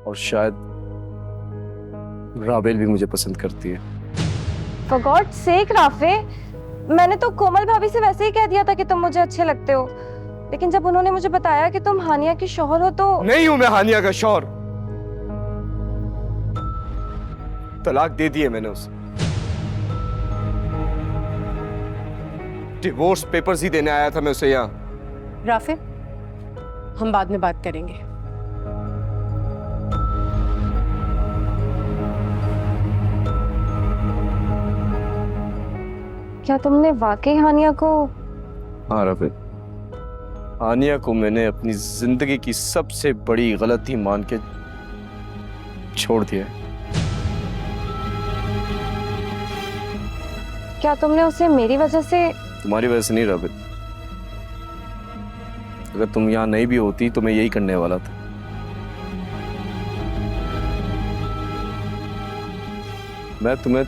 और शायद राबेल भी मुझे पसंद करती है। For God's sake राफे, मैंने तो कोमल भाभी से वैसे ही कह दिया था कि तुम मुझे अच्छे लगते हो, लेकिन जब उन्होंने मुझे बताया कि तुम हानिया की शौहर हो तो नहीं हूं मैं हानिया का शौहर। तलाक दे दी है मैंने उसे। डिवोर्स पेपर्स ही देने आया था मैं उसे यहाँ। राफे, हम बाद में बात करेंगे। क्या तुमने वाकई हानिया को? हाँ राफेल, हानिया को मैंने अपनी जिंदगी की सबसे बड़ी गलती मान के छोड़ दिया है। क्या तुमने उसे मेरी वजह से? तुम्हारी वजह से नहीं राफेल, अगर तुम यहाँ नहीं भी होती तो मैं यही करने वाला था। मैं तुम्हें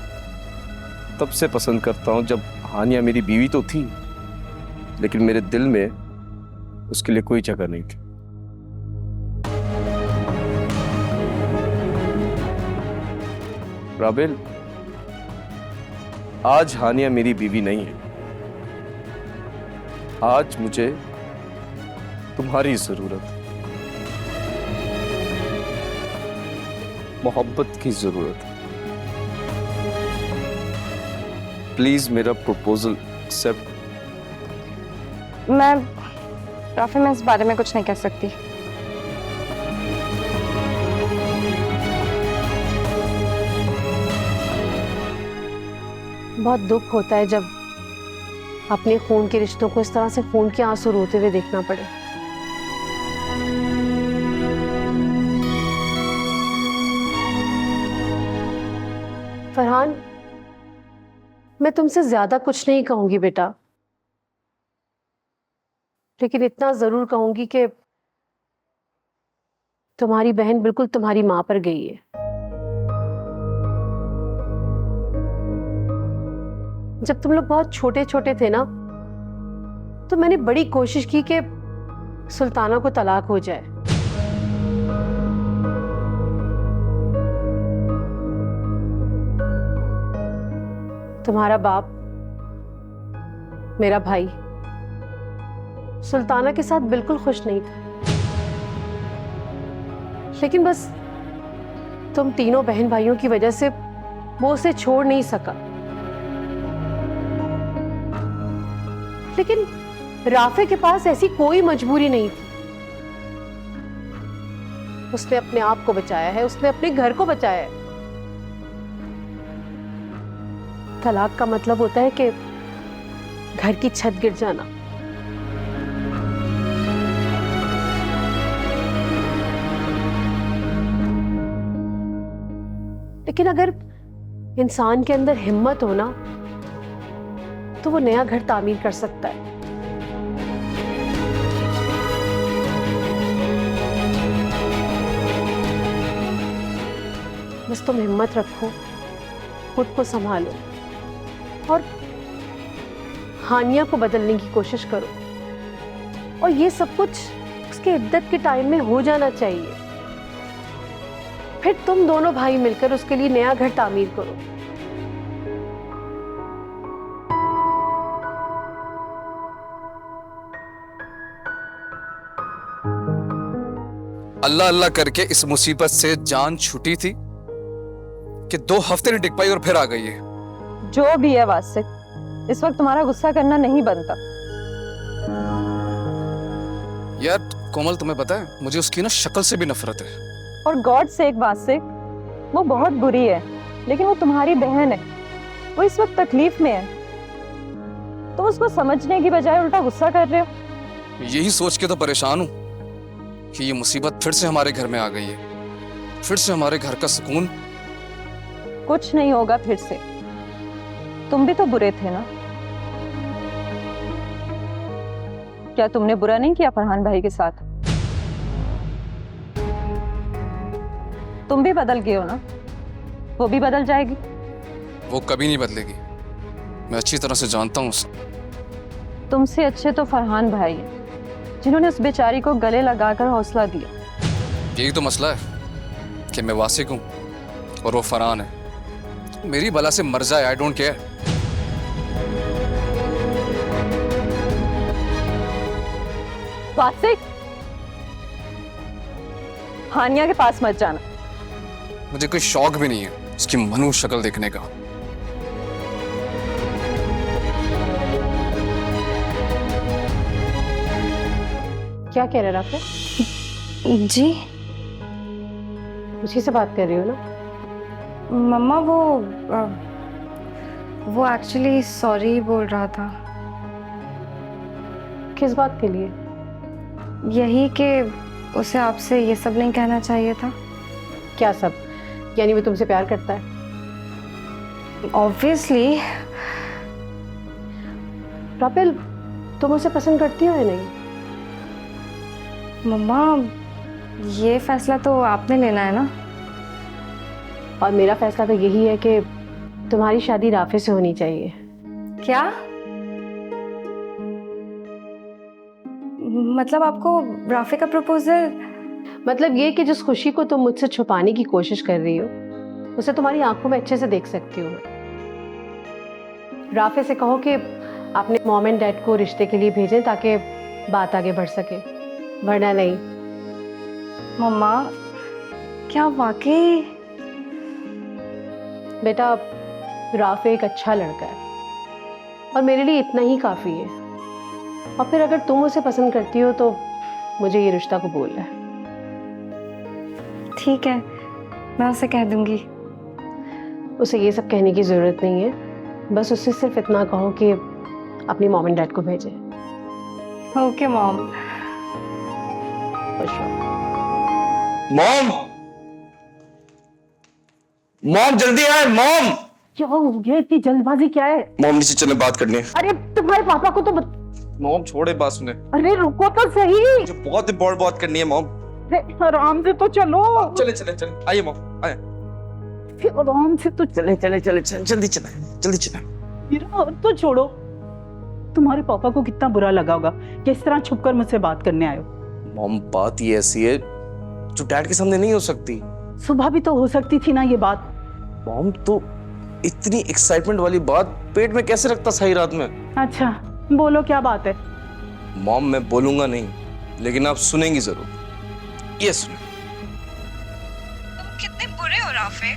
तब से पसंद करता हूं जब हानिया मेरी बीवी तो थी, लेकिन मेरे दिल में उसके लिए कोई जगह नहीं थी। राबेल, आज हानिया मेरी बीवी नहीं है। आज मुझे तुम्हारी जरूरत है, मोहब्बत की जरूरत है। प्लीज मेरा प्रपोजल एक्सेप्ट। मैं इस बारे में कुछ नहीं कह सकती। बहुत दुख होता है जब अपने खून के रिश्तों को इस तरह से खून के आंसू रोते हुए देखना पड़े। फरहान, मैं तुमसे ज्यादा कुछ नहीं कहूंगी बेटा, लेकिन इतना जरूर कहूंगी कि तुम्हारी बहन बिल्कुल तुम्हारी मां पर गई है। जब तुम लोग बहुत छोटे छोटे थे ना, तो मैंने बड़ी कोशिश की कि सुल्ताना को तलाक हो जाए। तुम्हारा बाप, मेरा भाई, सुल्ताना के साथ बिल्कुल खुश नहीं था, लेकिन बस तुम तीनों बहन भाइयों की वजह से वो उसे छोड़ नहीं सका। लेकिन राफे के पास ऐसी कोई मजबूरी नहीं थी। उसने अपने आप को बचाया है, उसने अपने घर को बचाया है। तलाक का मतलब होता है कि घर की छत गिर जाना। लेकिन अगर इंसान के अंदर हिम्मत हो ना, तो वो नया घर तामीर कर सकता है। बस तुम हिम्मत रखो, खुद को संभालो और हानिया को बदलने की कोशिश करो। और ये सब कुछ उसके इद्दत के टाइम में हो जाना चाहिए। फिर तुम दोनों भाई मिलकर उसके लिए नया घर तामीर करो। अल्लाह अल्लाह करके इस मुसीबत से जान छूटी थी कि 2 हफ्ते नहीं टिक पाई और फिर आ गई है। जो भी है वासिक, इस वक्त तुम्हारा गुस्सा करना नहीं बनता। यार कोमल, तुम्हें पता है मुझे उसकी ना शक्ल से भी नफरत है। और गॉड सेक वासिक, वो बहुत बुरी है, लेकिन वो तुम्हारी बहन है। वो इस वक्त तकलीफ में है, तुम उसको समझने की बजाय उल्टा गुस्सा कर रहे हो। यही सोच के तो परेशान हूं कि ये मुसीबत फिर से हमारे घर में आ गई है। फिर से हमारे घर का सुकून। कुछ नहीं होगा फिर से, तुम भी तो बुरे थे ना। क्या तुमने बुरा नहीं किया फरहान भाई के साथ? तुम भी बदल गए हो ना, वो भी बदल जाएगी। वो कभी नहीं बदलेगी, मैं अच्छी तरह से जानता हूँ उसे। तुमसे अच्छे तो फरहान भाई हैं, जिन्होंने उस बेचारी को गले लगाकर हौसला दिया। यही तो मसला है, कि मैं वासिक हूं और वो फरहान है। मेरी बला से मर जाए, आई डोंट केयर। वासिक, हानिया के पास मत जाना। मुझे कोई शौक भी नहीं है उसकी मनु शक्ल देखने का। क्या कह रहे राफे? जी उसी से बात कर रही हो ना? मम्मा वो एक्चुअली सॉरी बोल रहा था। किस बात के लिए? यही कि उसे आपसे ये सब नहीं कहना चाहिए था। क्या सब? यानी वो तुमसे प्यार करता है? ऑब्वियसली। राफेल, तुम उसे पसंद करती हो या नहीं? मम्मा ये फैसला तो आपने लेना है ना। और मेरा फैसला तो यही है कि तुम्हारी शादी राफे से होनी चाहिए। क्या मतलब आपको राफे का प्रपोजल? मतलब ये कि जिस खुशी को तुम मुझसे छुपाने की कोशिश कर रही हो उसे तुम्हारी आंखों में अच्छे से देख सकती हूँ। राफे से कहो कि अपने मॉम एंड डैड को रिश्ते के लिए भेजें ताकि बात आगे बढ़ सके, वरना नहीं। मम्मा क्या वाकई? बेटा, राफे एक अच्छा लड़का है और मेरे लिए इतना ही काफी है। और फिर अगर तुम उसे पसंद करती हो तो मुझे ये रिश्ता कबूल है। ठीक है, मैं उसे कह दूंगी। उसे ये सब कहने की जरूरत नहीं है, बस उससे सिर्फ इतना कहो कि अपनी मॉम एंड डैड को भेजे। Okay mom. मॉम, मॉम जल्दी आए मॉम। क्या हो गया? इतनी जल्दबाजी क्या है? मॉम नीचे चले, बात करनी है। अरे तुम्हारे पापा को तो मॉम छोड़े बात सुने, अरे रुको तो सही। मुझे बहुत इंपॉर्टेंट बात करनी है मॉम। अरे आराम से तो चलो। चले चले चले, आइए मॉम आइए। फिर आराम से तो चले चले चले चले, जल्दी चले जल्दी चले। मेरा तो छोड़ो। तुम्हारे पापा को कितना बुरा लगा होगा कि इस तरह छुपकर मुझसे बात करने आए हो। मॉम बात ये ऐसी है जो डैड के सामने नहीं हो सकती। सुबह भी तो हो सकती थी ना ये बात। मॉम तो इतनी एक्साइटमेंट वाली बात पेट में कैसे रखता सही रात में। अच्छा बोलो, क्या बात है? मॉम मैं बोलूंगा नहीं, लेकिन आप सुनेंगी जरूर। ये सुने। तुम कितने बुरे हो राफे।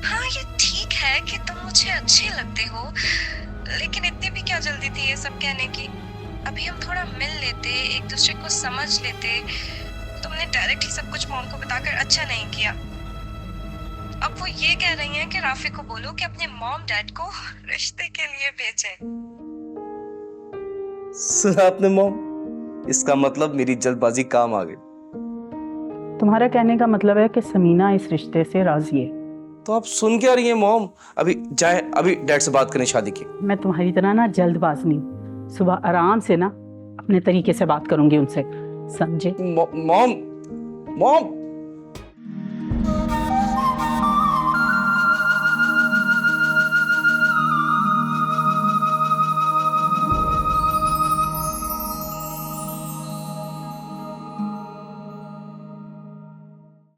हाँ ये ठीक है कि तुम मुझे अच्छे लगते हो, लेकिन इतनी भी क्या जल्दी थी ये सब कहने की? अभी हम थोड़ा मिल लेते, एक दूसरे को समझ लेते। तुमने डायरेक्ट ही सब कुछ मॉम को बताकर अच्छा नहीं किया। अब वो ये कह रही हैं कि राफे को बोलो कि अपने मॉम डैड को रिश्ते के लिए भेजे। सुना आपने मॉम? इसका मतलब मेरी जल्दबाजी काम आ गई। तुम्हारा कहने का मतलब है कि समीना इस रिश्ते से राजी है? तो आप सुन क्या रही हैं मॉम? अभी जाए, अभी डैड से बात करें शादी की। मैं तुम्हारी तरह ना जल्दबाज नहीं, सुबह आराम से ना अपने तरीके से बात करूंगी उनसे, समझे? Mom, mom